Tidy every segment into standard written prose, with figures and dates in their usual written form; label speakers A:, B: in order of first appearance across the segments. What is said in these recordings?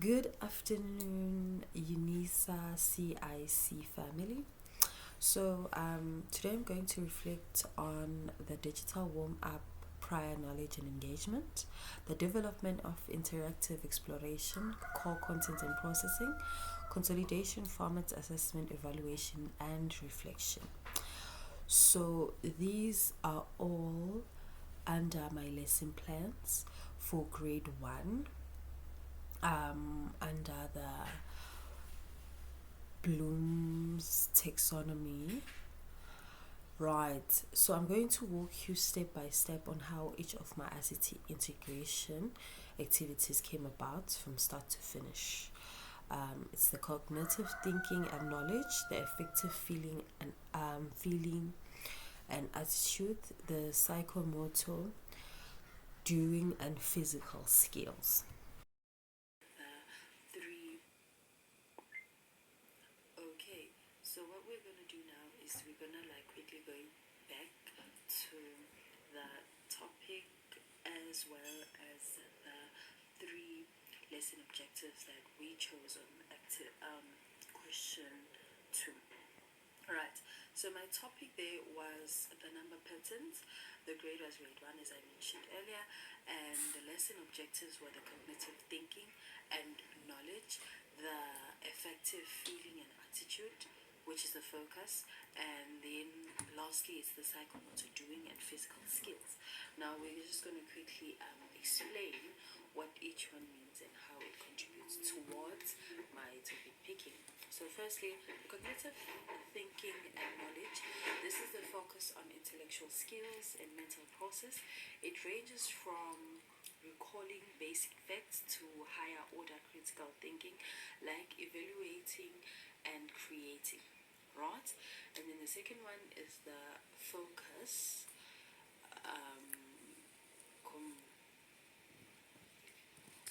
A: Good afternoon, UNISA CIC family. Today I'm going to reflect on the digital warm up, prior knowledge and engagement, the development of interactive exploration, core content and processing, consolidation, format assessment, evaluation, and reflection. So, these are all under my lesson plans for grade 1 under the Bloom's taxonomy. Right, so I'm going to walk you step by step on how each of my ICT integration activities came about from start to finish. It's the cognitive thinking and knowledge, the effective feeling and attitude, the psychomotor, doing and physical skills. Three. Okay, so what we're gonna do now is we're gonna quickly go back to the topic as well as the three lesson objectives that we chose on question 2. Right, so my topic there was the number patterns. The grade was grade 1, as I mentioned earlier, and the lesson objectives were the cognitive thinking and knowledge, the effective feeling and attitude, which is the focus, and then lastly it's the psychomotor doing and physical skills. Now we're just going to quickly explain what each one means and how it contributes towards my topic picking. So firstly, cognitive thinking and knowledge. This is the focus on intellectual skills and mental process. It ranges from recalling basic facts to higher order critical thinking, like evaluating and creating. Right? And then the second one is the focus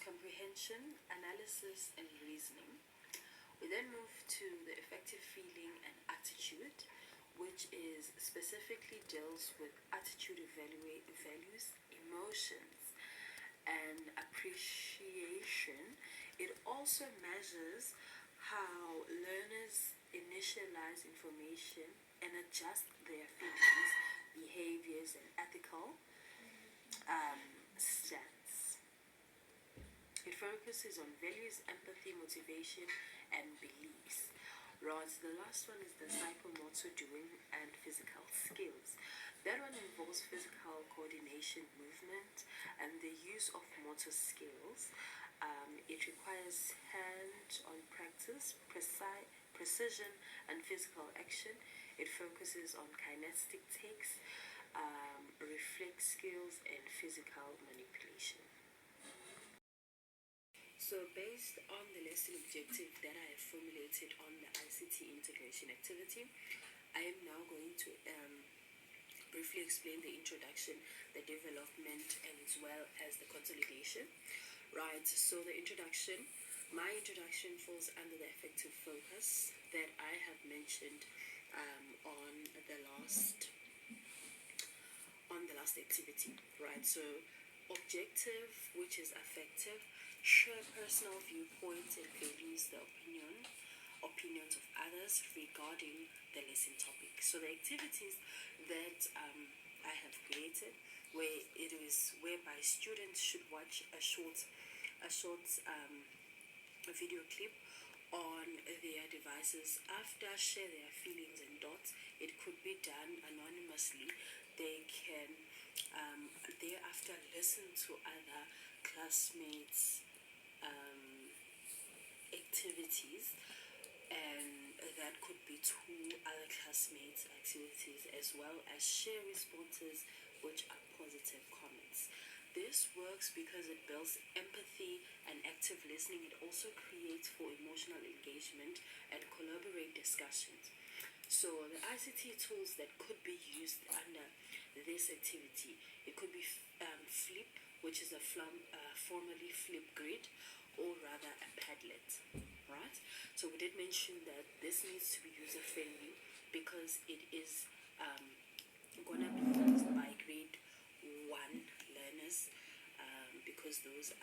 A: comprehension, analysis, and reasoning. We then move to the effective feeling and attitude, which is specifically deals with attitude, values, emotions, and appreciation. It also measures how learners initialize information and adjust their feelings, behaviors, and ethical stance. It focuses on values, empathy, motivation, and beliefs. Right, the last one is the psychomotor doing and physical skills. That one involves physical coordination, movement, and the use of motor skills. It requires hand-on practice, precision, and physical action. It focuses on kinesthetic takes, reflex skills, and physical manipulation. So based on the lesson objective that I have formulated on the ICT integration activity, I am now going to briefly explain the introduction, the development, and as well as the consolidation. Right, so the introduction, my introduction falls under the effective focus that I have mentioned on the last activity. Right, so objective, which is affective, share personal viewpoints and values the opinions of others regarding the lesson topic. So the activities that I have created, where it is whereby students should watch a short video clip on their devices. After, share their feelings and thoughts. It could be done anonymously. They can thereafter listen to other classmates activities, and that could be two other classmates activities, as well as share responses which are positive comments. This works because it builds empathy and active listening. It also creates for emotional engagement and collaborate discussions. So the ICT tools that could be used under this activity, it could be Flip, which is a formerly Flip grid, or rather a Padlet. Right? So we did mention that this needs to be user friendly because it is gonna be used by grade 1 learners, because those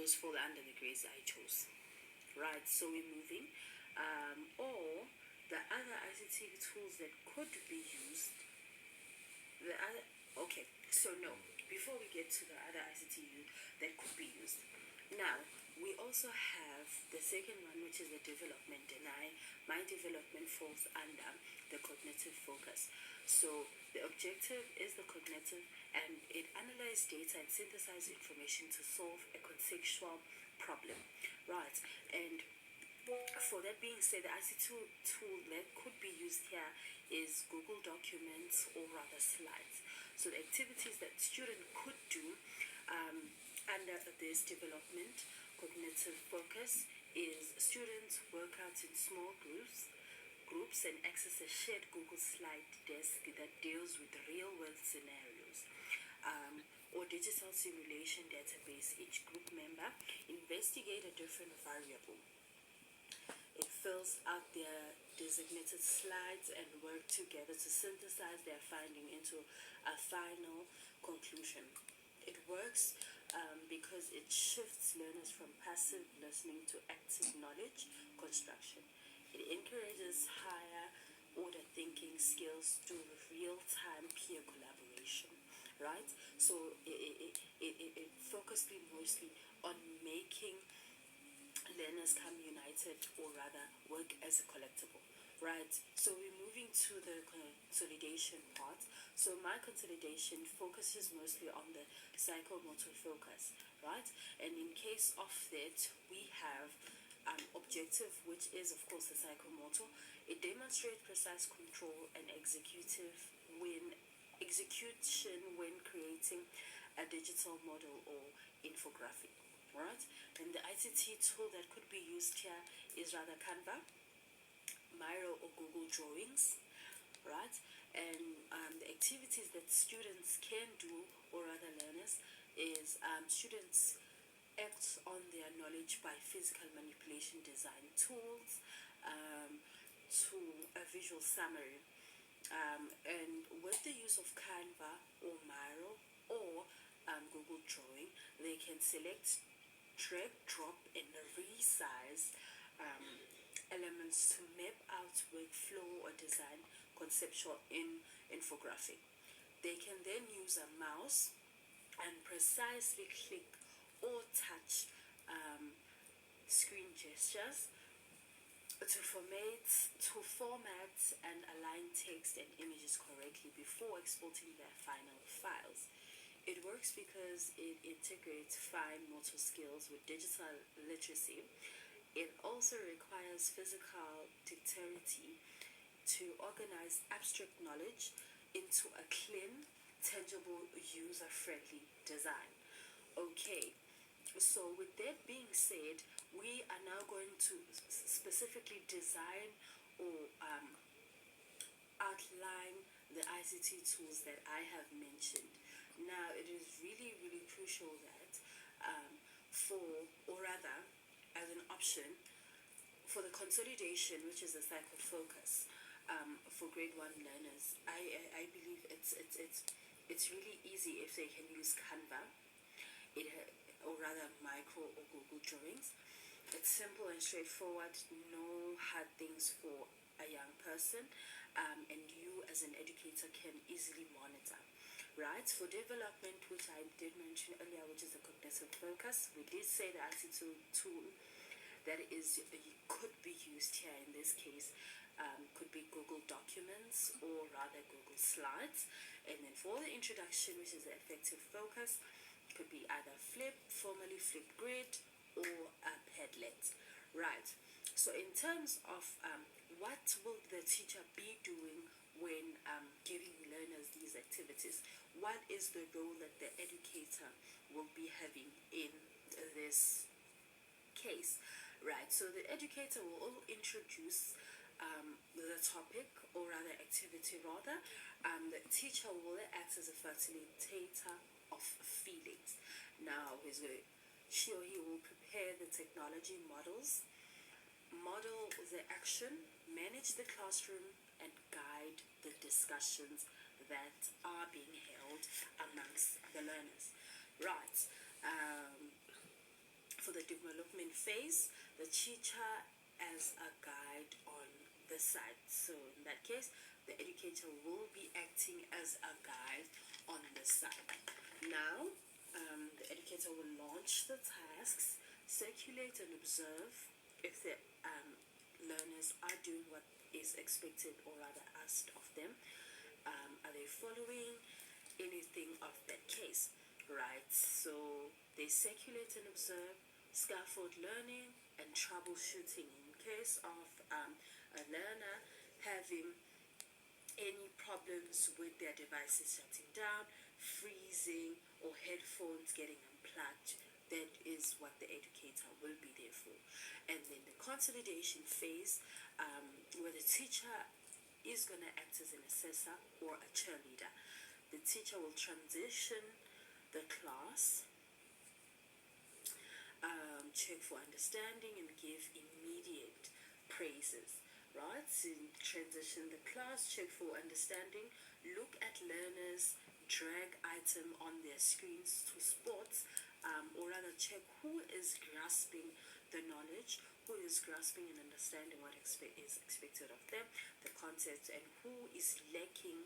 A: those fall under the grades I chose. Right, so we're moving. Or the other ICT tools that could be used, okay, so no, before we get to the other ICT that could be used, now we also have the second one, which is the development, and my development falls under the cognitive focus. So the objective is the cognitive, and it analyzes data and synthesizes information to solve a contextual problem, right? And for that being said, the ICT tool that could be used here is Google Documents, or rather slides. So the activities that student could do under this development cognitive focus is students work out in small groups and access a shared Google slide desk that deals with real world scenarios, or digital simulation database. Each group member investigate a different variable. It fills out their designated slides and work together to synthesize their finding into a final conclusion. It works because it shifts learners from passive listening to active knowledge construction. It encourages higher order thinking skills through real-time peer collaboration, right? So it focuses mostly on making learners come united, or rather work as a collectible, right? So we're moving to the consolidation part. So my consolidation focuses mostly on the psychomotor focus, right? And in case of that, we have objective, which is of course the psychomotor. It demonstrates precise control and execution when creating a digital model or infographic, right? And the ICT tool that could be used here is rather Canva, Miro, or Google Drawings, right? And the activities that students can do, or other learners, is students act on their knowledge by physical manipulation design tools, to a visual summary, and with the use of Canva or Miro or Google Drawing, they can select, drag, drop, and resize elements to map out workflow or design conceptual infographic. They can then use a mouse and precisely click or touch screen gestures to format and align text and images correctly before exporting their final files. It works because it integrates fine motor skills with digital literacy. It also requires physical dexterity to organize abstract knowledge into a clean, tangible, user-friendly design. Okay, so with that being said, we are now going to specifically design or outline the ICT tools that I have mentioned. Now, it is really, really crucial that or rather, as an option for the consolidation, which is the cycle focus, for grade 1 learners, I believe it's really easy if they can use Canva, or rather Micro or Google Drawings. It's simple and straightforward, no hard things for a young person, and you as an educator can easily monitor. Right, for development, which I did mention earlier, which is the cognitive focus, we did say the ICT tool that could be used here in this case could be Google Documents, or rather Google Slides. And then for the introduction, which is the effective focus, it could be either formerly Flipgrid, or a Padlet. Right, so in terms of what will the teacher be doing when giving learners these activities, what is the role that the educator will be having in this case? Right, so the educator will introduce the topic, or rather activity rather. The teacher will act as a facilitator of feelings. Now she or he will prepare the technology models, model the action, manage the classroom, and guide the discussions that are being held amongst the learners. Right. development phase, the teacher as a guide on the side. So in that case, the educator will be acting as a guide on the side. Now, the educator will launch the tasks, circulate and observe if the learners are doing what is expected or rather asked of them. Are they following anything of that case? Right, so they circulate and observe, scaffold learning, and troubleshooting in case of a learner having any problems with their devices shutting down, freezing, or headphones getting unplugged. That is what the educator will be there for. And then the consolidation phase, where the teacher is going to act as an assessor or a cheerleader. The teacher will transition the class, check for understanding, and give immediate praises. Right? So transition the class, check for understanding, look at learners, drag item on their screens to sports, or rather check who is grasping the knowledge, who is grasping and understanding what is expected of them, the concepts, and who is lacking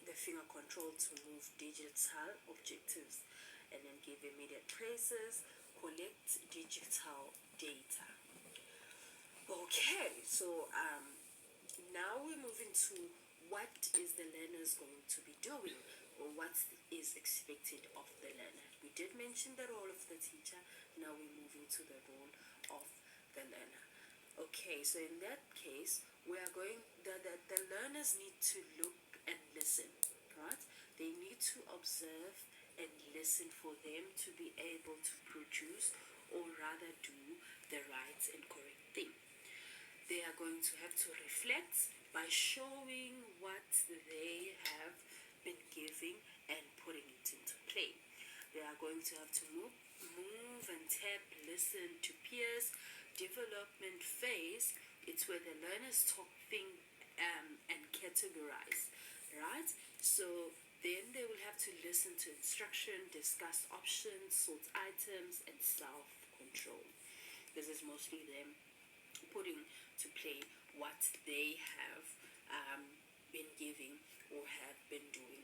A: the finger control to move digital objectives, and then give immediate praises, collect digital data. Okay, so now we're moving to what is the learners going to be doing, or what is expected of the learner. We did mention the role of the teacher. Now we're moving to the role of the learner. Okay, so in that case, we are going, the learners need to look and listen, right? They need to observe and listen for them to be able to produce, or rather do, the right and correct thing. They are going to have to reflect by showing what they have been giving and putting it into play. They are going to have to move and tap, listen to peers. Development phase, it's where the learners talk, think, and categorize, right? So then they will have to listen to instruction, discuss options, sort items, and self-control. This is mostly them putting to play what they have been giving or have been doing